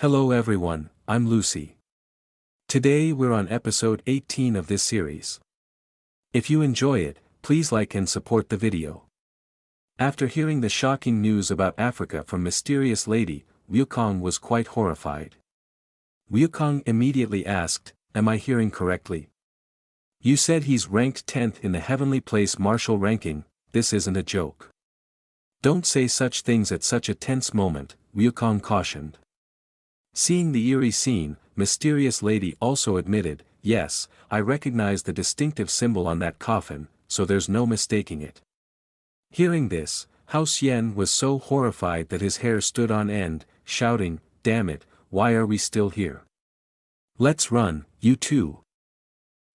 Hello everyone, I'm Lucy. Today we're on episode 18 of this series. If you enjoy it, please like and support the video. After hearing the shocking news about Africa from mysterious lady, Wukong was quite horrified. Wukong immediately asked, "Am I hearing correctly? You said he's ranked 10th in the heavenly place martial ranking, this isn't a joke. Don't say such things at such a tense moment," Wukong cautioned. Seeing the eerie scene, mysterious lady also admitted, "Yes, I recognize the distinctive symbol on that coffin, so there's no mistaking it." Hearing this, Hao Xian was so horrified that his hair stood on end, shouting, "Damn it, why are we still here? Let's run, you two."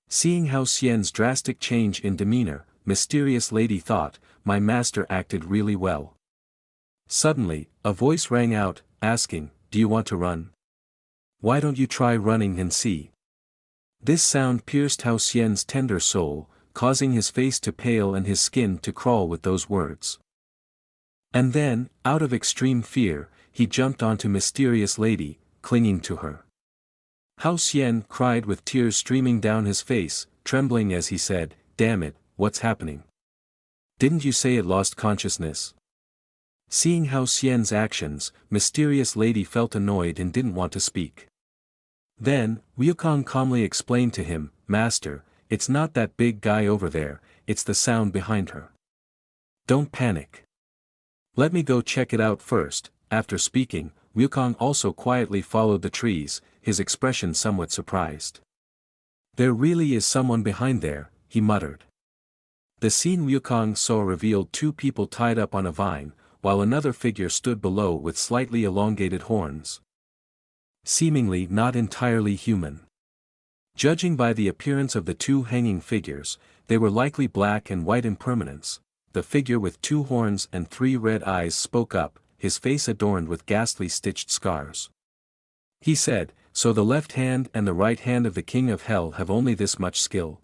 Seeing Hao Xian's drastic change in demeanor, mysterious lady thought, "My master acted really well." Suddenly, a voice rang out, asking, "Do you want to run? Why don't you try running and see?" This sound pierced Hao Xian's tender soul, causing his face to pale and his skin to crawl with those words. And then, out of extreme fear, he jumped onto mysterious lady, clinging to her. Hao Xian cried with tears streaming down his face, trembling as he said, "Damn it, what's happening? Didn't you say it lost consciousness?" Seeing Hao Xian's actions, mysterious lady felt annoyed and didn't want to speak. Then, Wukong calmly explained to him, "Master, it's not that big guy over there, it's the sound behind her. Don't panic. Let me go check it out first." After speaking, Wukong also quietly followed the trees, his expression somewhat surprised. "There really is someone behind there," he muttered. The scene Wukong saw revealed two people tied up on a vine, while another figure stood below with slightly elongated horns. Seemingly not entirely human. Judging by the appearance of the two hanging figures, they were likely black and white impermanents. The figure with two horns and three red eyes spoke up, his face adorned with ghastly stitched scars. He said, "So the left hand and the right hand of the King of Hell have only this much skill?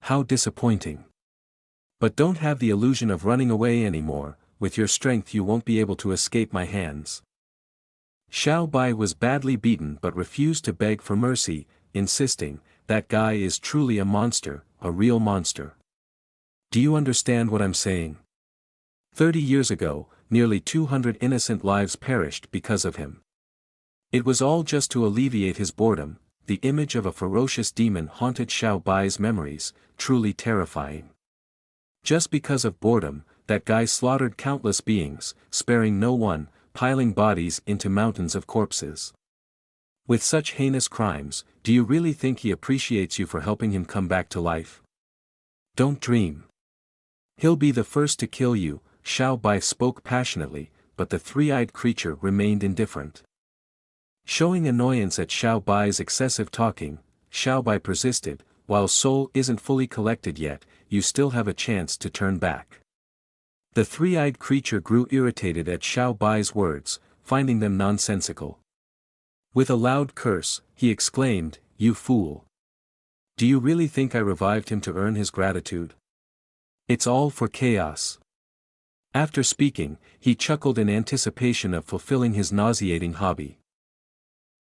How disappointing. But don't have the illusion of running away anymore, with your strength you won't be able to escape my hands." Xiao Bai was badly beaten but refused to beg for mercy, insisting, "That guy is truly a monster, a real monster. Do you understand what I'm saying? 30 years ago, nearly 200 innocent lives perished because of him. It was all just to alleviate his boredom." The image of a ferocious demon haunted Xiao Bai's memories, truly terrifying. Just because of boredom, that guy slaughtered countless beings, sparing no one, piling bodies into mountains of corpses. With such heinous crimes, do you really think he appreciates you for helping him come back to life? Don't dream. He'll be the first to kill you." Xiao Bai spoke passionately, but the three-eyed creature remained indifferent. Showing annoyance at Xiao Bai's excessive talking, Xiao Bai persisted, "While soul isn't fully collected yet, you still have a chance to turn back." The three-eyed creature grew irritated at Xiao Bai's words, finding them nonsensical. With a loud curse, he exclaimed, "You fool! Do you really think I revived him to earn his gratitude? It's all for chaos." After speaking, he chuckled in anticipation of fulfilling his nauseating hobby.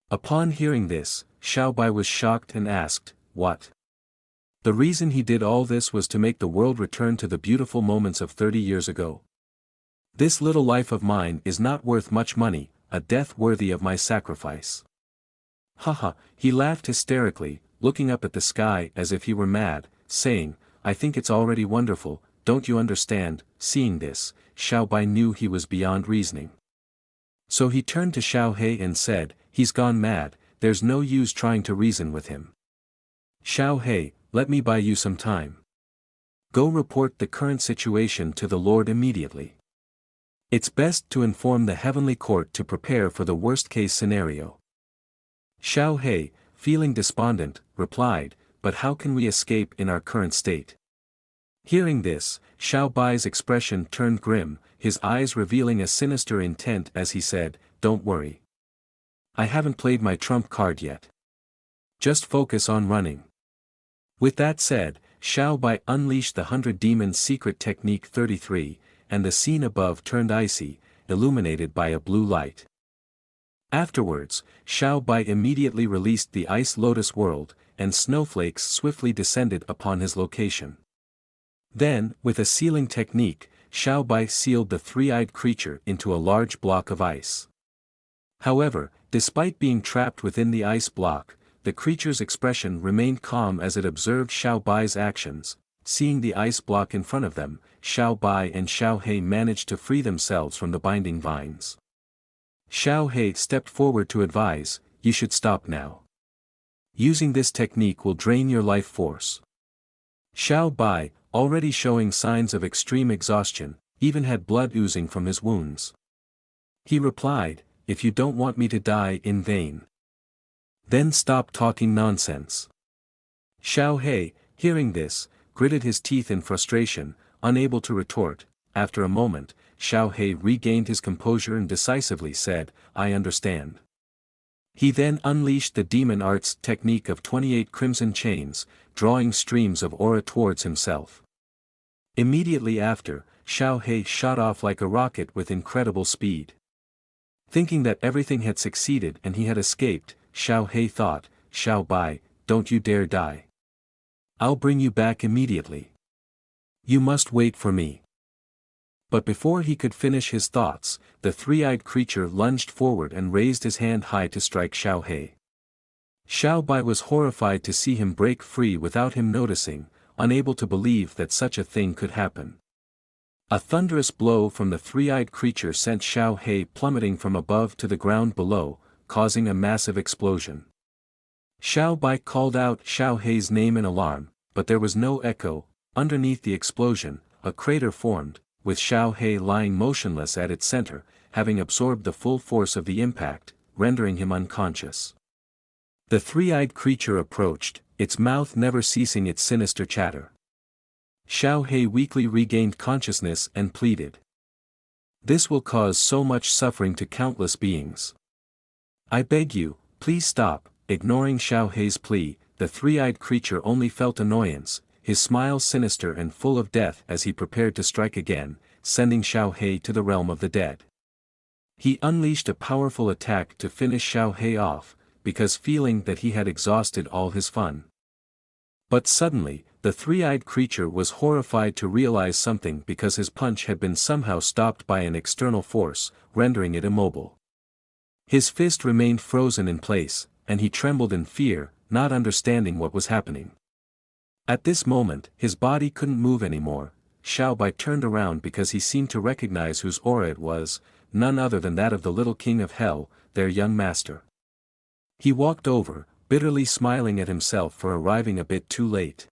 Upon hearing this, Xiao Bai was shocked and asked, "What?" The reason he did all this was to make the world return to the beautiful moments of 30 years ago. "This little life of mine is not worth much money, a death worthy of my sacrifice." Haha, he laughed hysterically, looking up at the sky as if he were mad, saying, "I think it's already wonderful, don't you understand?" Seeing this, Xiao Bai knew he was beyond reasoning. So he turned to Xiao He and said, "He's gone mad, there's no use trying to reason with him. Xiao He, let me buy you some time. Go report the current situation to the Lord immediately. It's best to inform the heavenly court to prepare for the worst-case scenario." Xiao He, feeling despondent, replied, "But how can we escape in our current state?" Hearing this, Xiao Bai's expression turned grim, his eyes revealing a sinister intent as he said, "Don't worry. I haven't played my trump card yet. Just focus on running." With that said, Xiao Bai unleashed the 100 Demons Secret Technique 33, and the scene above turned icy, illuminated by a blue light. Afterwards, Xiao Bai immediately released the Ice Lotus World, and snowflakes swiftly descended upon his location. Then, with a sealing technique, Xiao Bai sealed the three-eyed creature into a large block of ice. However, despite being trapped within the ice block, the creature's expression remained calm as it observed Xiao Bai's actions. Seeing the ice block in front of them, Xiao Bai and Xiao He managed to free themselves from the binding vines. Xiao He stepped forward to advise, "You should stop now. Using this technique will drain your life force." Xiao Bai, already showing signs of extreme exhaustion, even had blood oozing from his wounds. He replied, "If you don't want me to die in vain, then stop talking nonsense." Xiao He, hearing this, gritted his teeth in frustration, unable to retort. After a moment, Xiao He regained his composure and decisively said, "I understand." He then unleashed the demon arts technique of 28 crimson chains, drawing streams of aura towards himself. Immediately after, Xiao He shot off like a rocket with incredible speed. Thinking that everything had succeeded and he had escaped, Xiao He thought, "Xiao Bai, don't you dare die. I'll bring you back immediately. You must wait for me." But before he could finish his thoughts, the three-eyed creature lunged forward and raised his hand high to strike Xiao He. Xiao Bai was horrified to see him break free without him noticing, unable to believe that such a thing could happen. A thunderous blow from the three-eyed creature sent Xiao He plummeting from above to the ground below, causing a massive explosion. Xiao Bai called out Xiao He's name in alarm, but there was no echo. Underneath the explosion, a crater formed, with Xiao He lying motionless at its center, having absorbed the full force of the impact, rendering him unconscious. The three-eyed creature approached, its mouth never ceasing its sinister chatter. Xiao He weakly regained consciousness and pleaded, "This will cause so much suffering to countless beings. I beg you, please stop." Ignoring Xiao He's plea, the three-eyed creature only felt annoyance, his smile sinister and full of death as he prepared to strike again, sending Xiao He to the realm of the dead. He unleashed a powerful attack to finish Xiao He off, because feeling that he had exhausted all his fun. But suddenly, the three-eyed creature was horrified to realize something because his punch had been somehow stopped by an external force, rendering it immobile. His fist remained frozen in place, and he trembled in fear, not understanding what was happening. At this moment, his body couldn't move anymore. Xiao Bai turned around because he seemed to recognize whose aura it was, none other than that of the little king of hell, their young master. He walked over, bitterly smiling at himself for arriving a bit too late.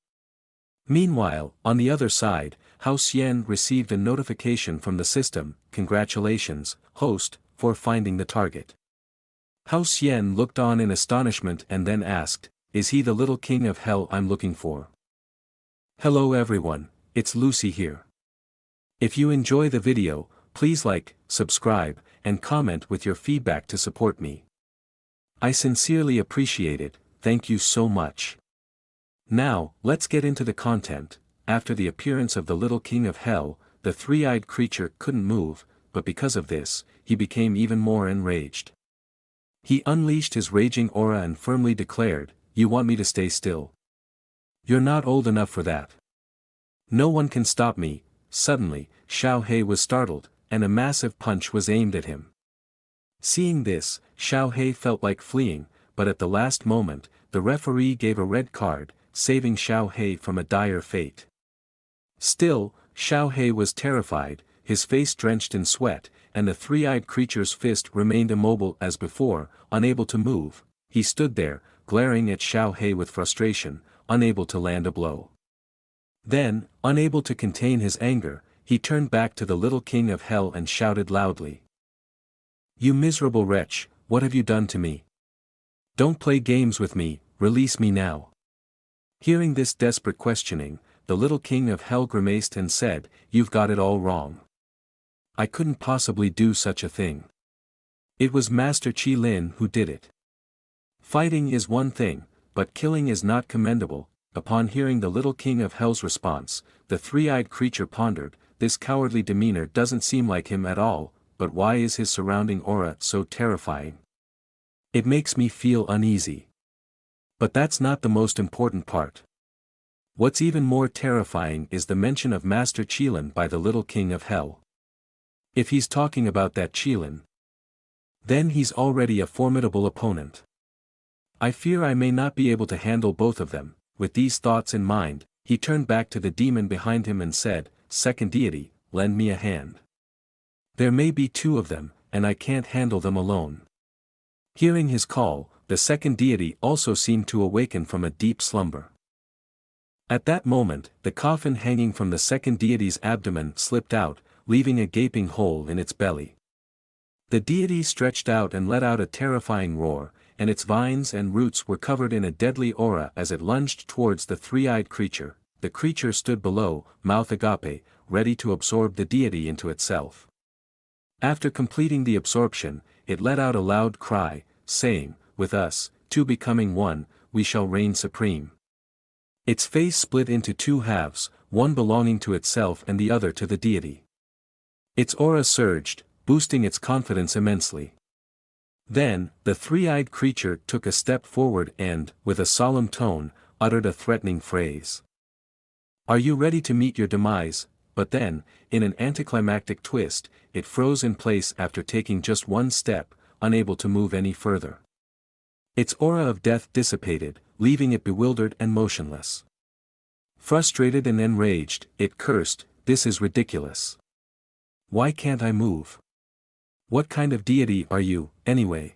Meanwhile, on the other side, Hao Xian received a notification from the system, "Congratulations, host, for finding the target." Hao Xian looked on in astonishment and then asked, "Is he the little king of hell I'm looking for?" Hello everyone, it's Lucy here. If you enjoy the video, please like, subscribe, and comment with your feedback to support me. I sincerely appreciate it, thank you so much. Now, let's get into the content. After the appearance of the little king of hell, the three-eyed creature couldn't move, but because of this, he became even more enraged. He unleashed his raging aura and firmly declared, "You want me to stay still? You're not old enough for that. No one can stop me." Suddenly, Xiao He was startled, and a massive punch was aimed at him. Seeing this, Xiao He felt like fleeing, but at the last moment, the referee gave a red card, saving Xiao He from a dire fate. Still, Xiao He was terrified, his face drenched in sweat, and the three-eyed creature's fist remained immobile as before, unable to move. He stood there, glaring at Xiao He with frustration, unable to land a blow. Then, unable to contain his anger, he turned back to the little king of hell and shouted loudly, "You miserable wretch, what have you done to me? Don't play games with me, release me now." Hearing this desperate questioning, the little king of hell grimaced and said, "You've got it all wrong. I couldn't possibly do such a thing. It was Master Qi Lin who did it. Fighting is one thing, but killing is not commendable." Upon hearing the little king of hell's response, the three-eyed creature pondered, "This cowardly demeanor doesn't seem like him at all, but why is his surrounding aura so terrifying?" It makes me feel uneasy. But that's not the most important part. What's even more terrifying is the mention of Master Qilin by the little king of hell. If he's talking about that Qilin, then he's already a formidable opponent. I fear I may not be able to handle both of them. With these thoughts in mind, he turned back to the demon behind him and said, "Second deity, lend me a hand. There may be two of them, and I can't handle them alone." Hearing his call, the second deity also seemed to awaken from a deep slumber. At that moment, the coffin hanging from the second deity's abdomen slipped out, leaving a gaping hole in its belly. The deity stretched out and let out a terrifying roar, and its vines and roots were covered in a deadly aura as it lunged towards the three-eyed creature. The creature stood below, mouth agape, ready to absorb the deity into itself. After completing the absorption, it let out a loud cry, saying, "With us, two becoming one, we shall reign supreme." Its face split into two halves, one belonging to itself and the other to the deity. Its aura surged, boosting its confidence immensely. Then, the three-eyed creature took a step forward and, with a solemn tone, uttered a threatening phrase. "Are you ready to meet your demise?" But then, in an anticlimactic twist, it froze in place after taking just one step, unable to move any further. Its aura of death dissipated, leaving it bewildered and motionless. Frustrated and enraged, it cursed, "This is ridiculous. Why can't I move? What kind of deity are you, anyway?"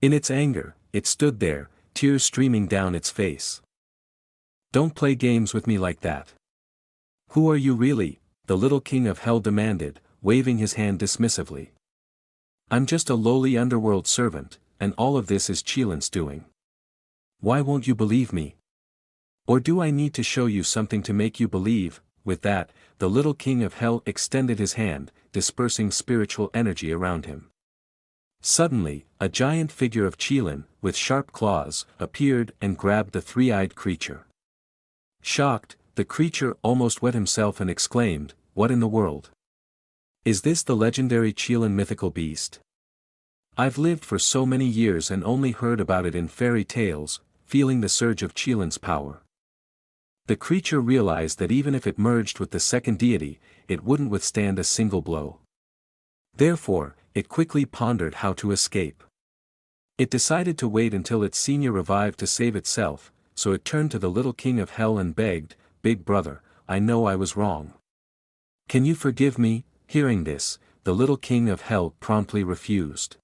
In its anger, it stood there, tears streaming down its face. "Don't play games with me like that. Who are you really?" the little king of hell demanded, waving his hand dismissively. "I'm just a lowly underworld servant, and all of this is Qilin's doing. Why won't you believe me? Or do I need to show you something to make you believe?" With that, the little king of hell extended his hand, dispersing spiritual energy around him. Suddenly, a giant figure of Qilin, with sharp claws, appeared and grabbed the three-eyed creature. Shocked, the creature almost wet himself and exclaimed, "What in the world? Is this the legendary Qilin mythical beast? I've lived for so many years and only heard about it in fairy tales," feeling the surge of Qilin's power. The creature realized that even if it merged with the second deity, it wouldn't withstand a single blow. Therefore, it quickly pondered how to escape. It decided to wait until its senior revived to save itself, so it turned to the little king of hell and begged, "Big brother, I know I was wrong. Can you forgive me?" Hearing this, the little king of hell promptly refused.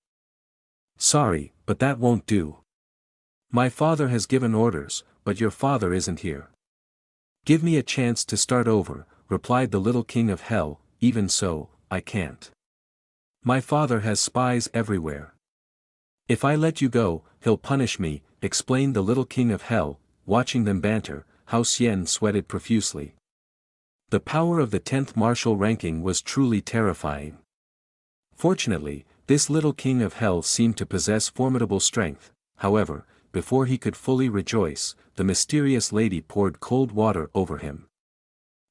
"Sorry, but that won't do. My father has given orders, but your father isn't here." "Give me a chance to start over," replied the little king of hell. "Even so, I can't. My father has spies everywhere. If I let you go, he'll punish me," explained the little king of hell. Watching them banter, Hao Xian sweated profusely. The power of the 10th martial ranking was truly terrifying. Fortunately, this little king of hell seemed to possess formidable strength. However, before he could fully rejoice, the mysterious lady poured cold water over him.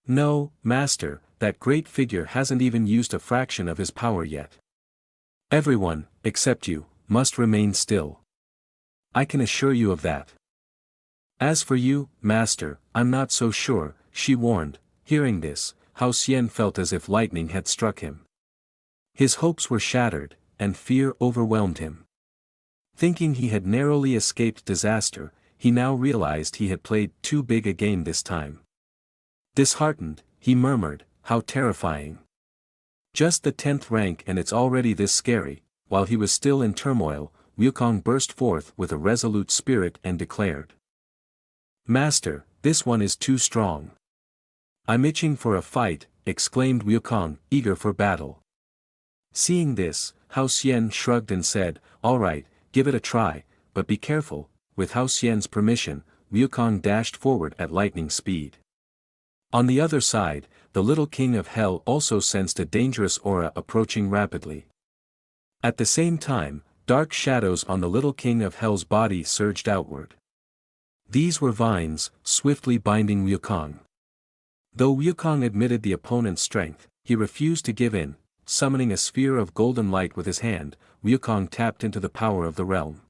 "No, master, that great figure hasn't even used a fraction of his power yet. Everyone, except you, must remain still. I can assure you of that. As for you, master, I'm not so sure," she warned. Hearing this, Hao Xian felt as if lightning had struck him. His hopes were shattered, and fear overwhelmed him. Thinking he had narrowly escaped disaster, he now realized he had played too big a game this time. Disheartened, he murmured, "How terrifying. Just the 10th rank and it's already this scary." While he was still in turmoil, Wukong burst forth with a resolute spirit and declared, "Master, this one is too strong. I'm itching for a fight," exclaimed Wukong, eager for battle. Seeing this, Hao Xian shrugged and said, "All right, give it a try, but be careful." With Hao Xian's permission, Wukong dashed forward at lightning speed. On the other side, the little king of hell also sensed a dangerous aura approaching rapidly. At the same time, dark shadows on the little king of hell's body surged outward. These were vines, swiftly binding Wukong. Though Wukong admitted the opponent's strength, he refused to give in, summoning a sphere of golden light with his hand, Wukong tapped into the power of the realm.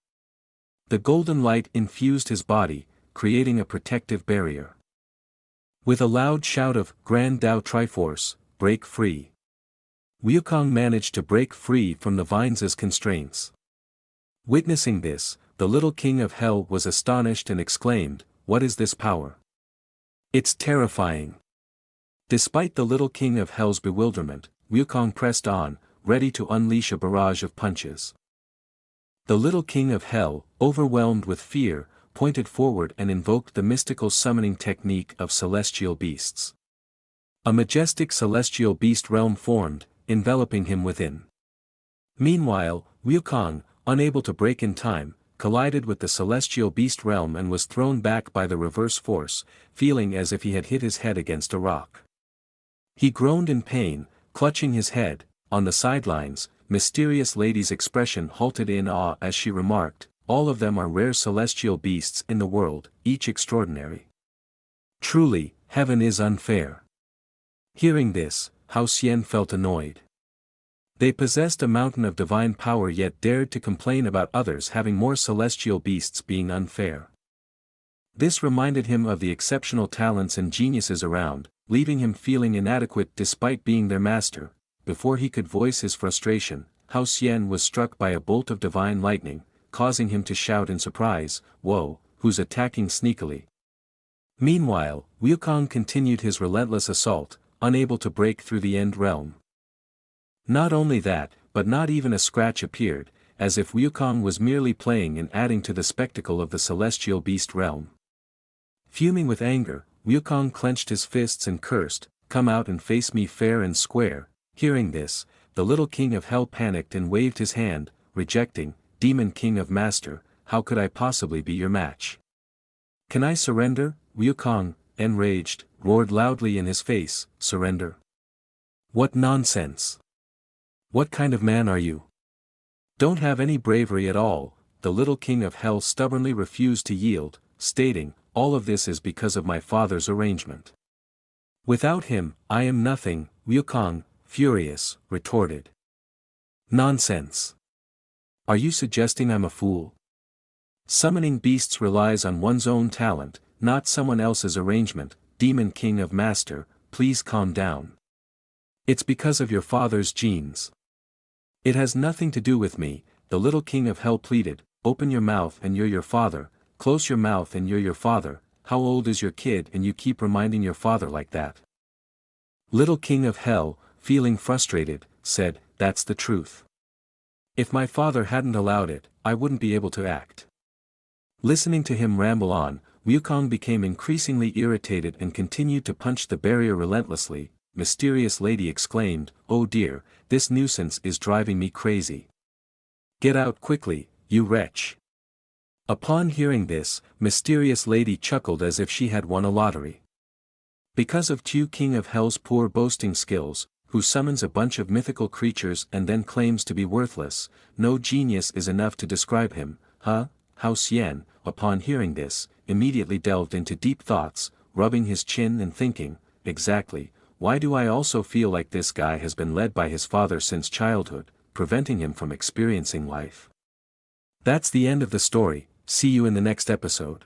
The golden light infused his body, creating a protective barrier. With a loud shout of, "Grand Tao Triforce, break free!" Wukong managed to break free from the vines' constraints. Witnessing this, the little king of hell was astonished and exclaimed, "What is this power? It's terrifying." Despite the little king of hell's bewilderment, Wukong pressed on, ready to unleash a barrage of punches. The little king of hell, overwhelmed with fear, pointed forward and invoked the mystical summoning technique of celestial beasts. A majestic celestial beast realm formed, enveloping him within. Meanwhile, Wukong, unable to break in time, collided with the celestial beast realm and was thrown back by the reverse force, feeling as if he had hit his head against a rock. He groaned in pain, clutching his head. On the sidelines, Mysterious Lady's expression halted in awe as she remarked, "All of them are rare celestial beasts in the world, each extraordinary. Truly, heaven is unfair." Hearing this, Hao Xian felt annoyed. They possessed a mountain of divine power yet dared to complain about others having more celestial beasts being unfair. This reminded him of the exceptional talents and geniuses around, leaving him feeling inadequate despite being their master. Before he could voice his frustration, Hao Xian was struck by a bolt of divine lightning, causing him to shout in surprise, "Whoa, who's attacking sneakily?" Meanwhile, Wukong continued his relentless assault, unable to break through the end realm. Not only that, but not even a scratch appeared, as if Wukong was merely playing and adding to the spectacle of the celestial beast realm. Fuming with anger, Wukong clenched his fists and cursed, "Come out and face me fair and square." Hearing this, the little king of hell panicked and waved his hand, rejecting, "Demon king of master, how could I possibly be your match? Can I surrender?" Wukong, enraged, roared loudly in his face, "Surrender? What nonsense! What kind of man are you? Don't have any bravery at all." The little king of hell stubbornly refused to yield, stating, "All of this is because of my father's arrangement. Without him, I am nothing." Wukong, furious, retorted, "Nonsense! Are you suggesting I'm a fool? Summoning beasts relies on one's own talent, not someone else's arrangement. Demon king of master, please calm down. It's because of your father's genes. It has nothing to do with me." The little king of hell pleaded, "Open your mouth and you're your father, close your mouth and you're your father. How old is your kid and you keep reminding your father like that?" Little king of hell, feeling frustrated, said, "That's the truth. If my father hadn't allowed it, I wouldn't be able to act." Listening to him ramble on, Wukong became increasingly irritated and continued to punch the barrier relentlessly. Mysterious Lady exclaimed, "Oh dear, this nuisance is driving me crazy. Get out quickly, you wretch." Upon hearing this, Mysterious Lady chuckled as if she had won a lottery. Because of Tu King of Hell's poor boasting skills, who summons a bunch of mythical creatures and then claims to be worthless, no genius is enough to describe him, huh? Hao Xian, upon hearing this, immediately delved into deep thoughts, rubbing his chin and thinking, "Exactly, why do I also feel like this guy has been led by his father since childhood, preventing him from experiencing life?" That's the end of the story. See you in the next episode.